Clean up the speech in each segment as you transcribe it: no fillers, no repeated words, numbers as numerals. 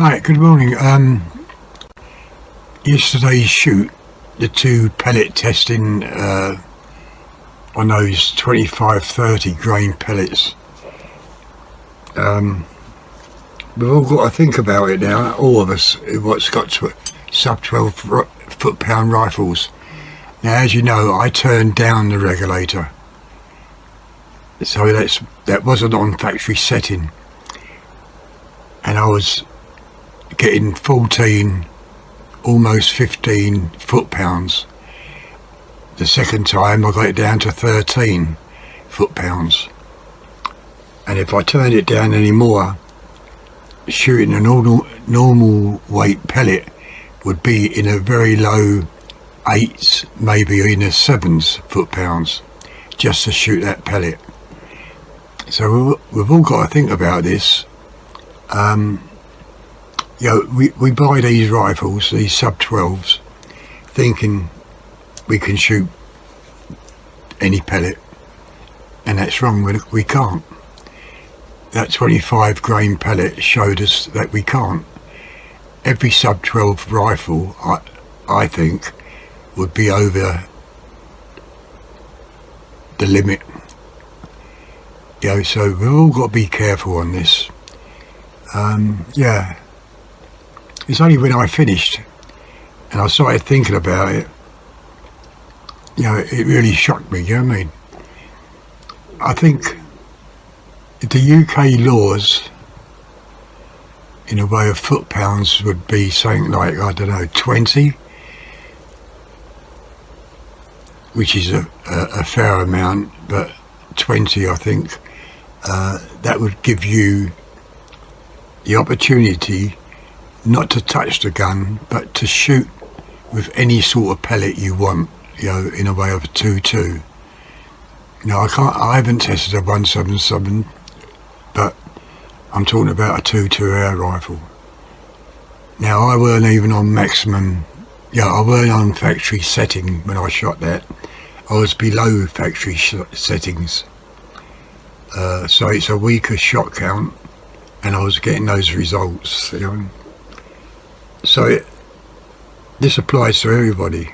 Hi, good morning. Yesterday's shoot, the two pellet testing on those 25-30 grain pellets. We've all got to think about it now, all of us, what's got to sub-12 foot-pound rifles. Now, as you know, I turned down the regulator, so that wasn't on factory setting, and I was getting 14, almost 15 foot-pounds. The second time I got it down to 13 foot-pounds, and if I turned it down any more, shooting a normal weight pellet would be in a very low 8s, maybe in a 7s foot-pounds, just to shoot that pellet. So we've all got to think about this. We buy these rifles, these sub-12s, thinking we can shoot any pellet, and that's wrong. We can't. That 25 grain pellet showed us that we can't. Every sub-12 rifle, I think, would be over the limit. So we've all got to be careful on this. It's only when I finished and I started thinking about it, it really shocked me, you know what I mean? I think the UK laws in a way of foot-pounds would be something like, I don't know, 20, which is a fair amount, but 20, I think, that would give you the opportunity not to touch the gun, but to shoot with any sort of pellet you want, in a way of a 2.2. I haven't tested a 177, but I'm talking about a 2.2 air rifle. Now, I weren't even on maximum, I weren't on factory setting when I shot that. I was below factory settings. So it's a weaker shot count, and I was getting those results, So this applies to everybody.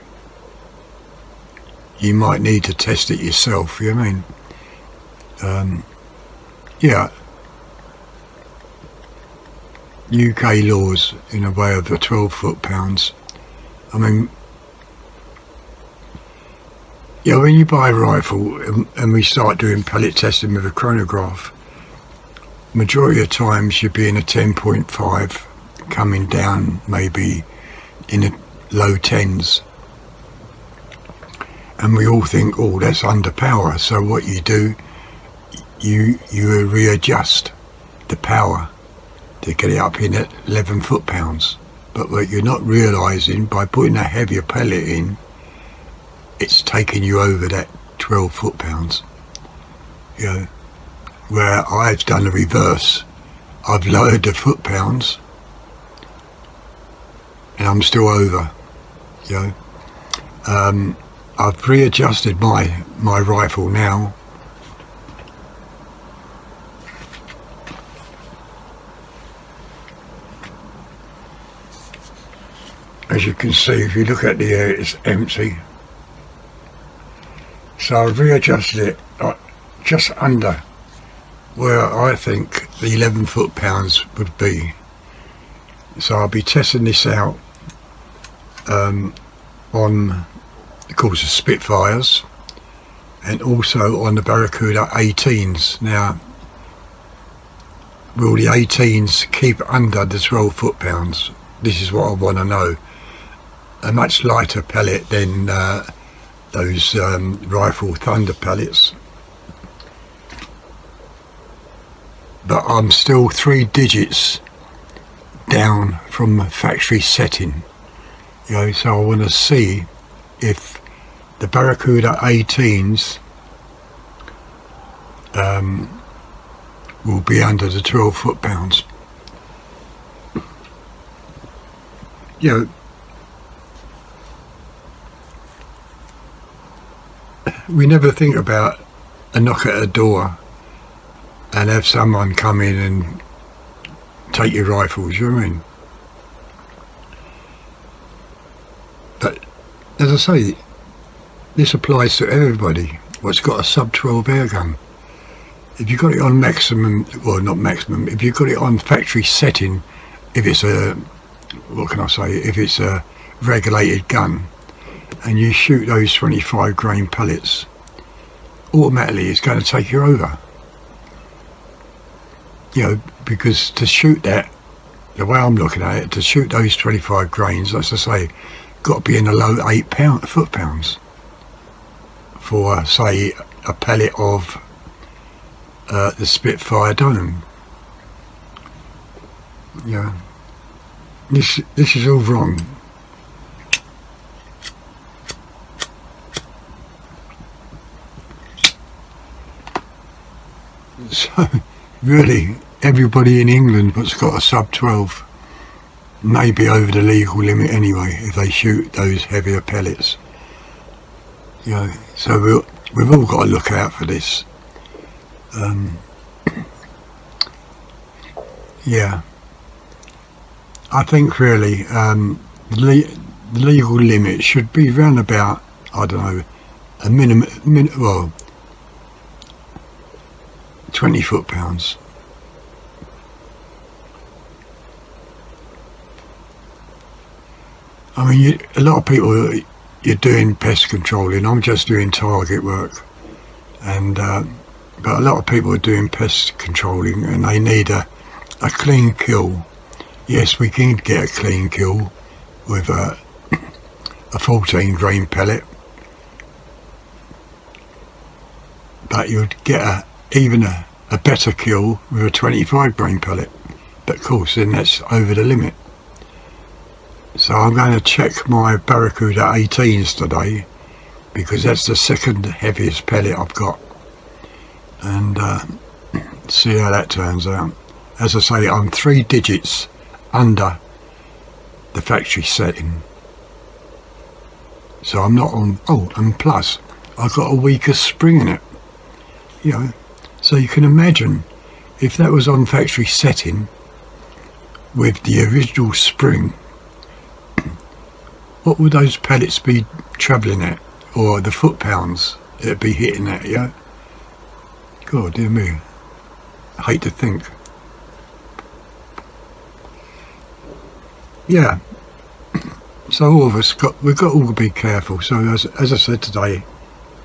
You might need to test it yourself, you know what I mean? UK laws in a way of the 12 foot-pounds. I mean, when you buy a rifle and we start doing pellet testing with a chronograph, majority of times you'll be in a 10.5, coming down maybe in the low 10s, and we all think, oh, that's under power. So what you do, you readjust the power to get it up in at 11 foot-pounds. But what you're not realising, by putting a heavier pellet in, it's taking you over that 12 foot-pounds. Where I've done the reverse. I've lowered the foot-pounds and I'm still over. I've readjusted my rifle now. As you can see, if you look at the air, it's empty. So I've readjusted it just under where I think the 11 foot-pounds would be. So I'll be testing this out on, of course, the Spitfires, and also on the Barracuda 18s. Now, will the 18s keep under the 12 foot-pounds? This is what I want to know. A much lighter pellet than those Rifle Thunder pellets, but I'm still 3 digits down from factory setting, so I want to see if the Barracuda 18s will be under the 12 foot-pounds. We never think about a knock at a door and have someone come in and take your rifles, you know what I mean? as I say, this applies to everybody what's got a sub-12 air gun. If you've got it on maximum, well not maximum, if you've got it on factory setting, if it's a, what can I say, if it's a regulated gun, and you shoot those 25 grain pellets, automatically it's going to take you over. You know, because to shoot that, the way I'm looking at it, to shoot those 25 grains, as I say, got to be in the low 8 foot-pounds for, say, a pellet of the Spitfire dome. Yeah, this is all wrong. So really, everybody in England that's got a sub-12 may be over the legal limit anyway if they shoot those heavier pellets. You know, so we've all got to look out for this. Yeah, I think really the legal limit should be round about, I don't know, a minimum, well, 20 foot-pounds. I mean, a lot of people, you're doing pest controlling. I'm just doing target work, and but a lot of people are doing pest controlling, and they need a clean kill. Yes, we can get a clean kill with a 14 grain pellet, but you'd get even a better kill with a 25 grain pellet. But of course, then that's over the limit. So I'm going to check my Barracuda 18s today, because that's the second heaviest pellet I've got, and see how that turns out. As I say, I'm 3 digits under the factory setting, so I'm not on. Oh, and plus I've got a weaker spring in it, you know, so you can imagine if that was on factory setting with the original spring, what would those pellets be travelling at, or the foot-pounds it'd be hitting at, yeah? God, dear me, I hate to think. Yeah, so all of us we've got all to be careful. So as I said today,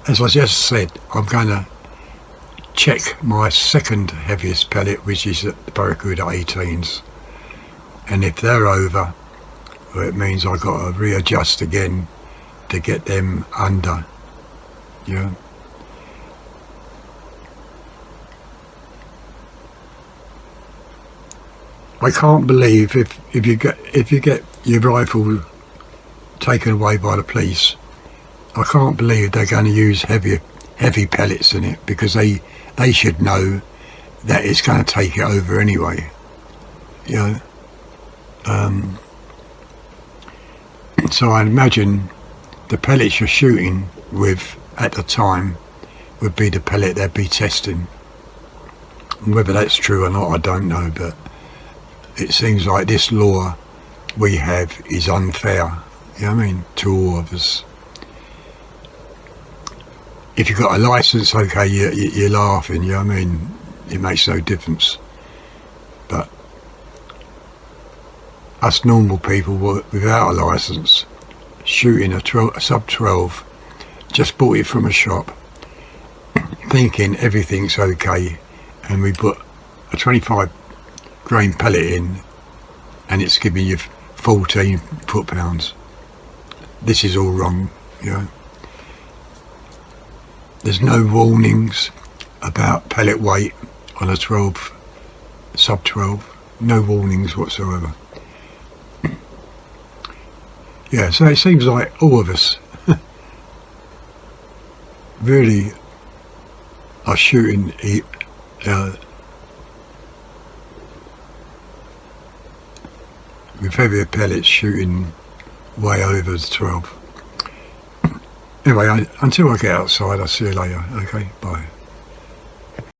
as I just said, I'm going to check my second heaviest pellet, which is the Barracuda 18s, and if they're over, well, it means I've got to readjust again to get them under. Yeah. I can't believe if you get your rifle taken away by the police, I can't believe they're going to use heavy pellets in it, because they should know that it's going to take it over anyway. You know. So I imagine the pellets you're shooting with at the time would be the pellet they'd be testing. And whether that's true or not, I don't know, but it seems like this law we have is unfair, you know what I mean, to all of us. If you've got a licence, okay, you're laughing, you know what I mean, it makes no difference. But us normal people without a licence, shooting a sub-12, just bought it from a shop, thinking everything's okay, and we put a 25 grain pellet in, and it's giving you 14 foot-pounds. This is all wrong, you know. There's no warnings about pellet weight on a sub-12, no warnings whatsoever. Yeah, so it seems like all of us really are shooting with heavier pellets, shooting way over the 12. Anyway, until I get outside, I'll see you later. Okay, bye.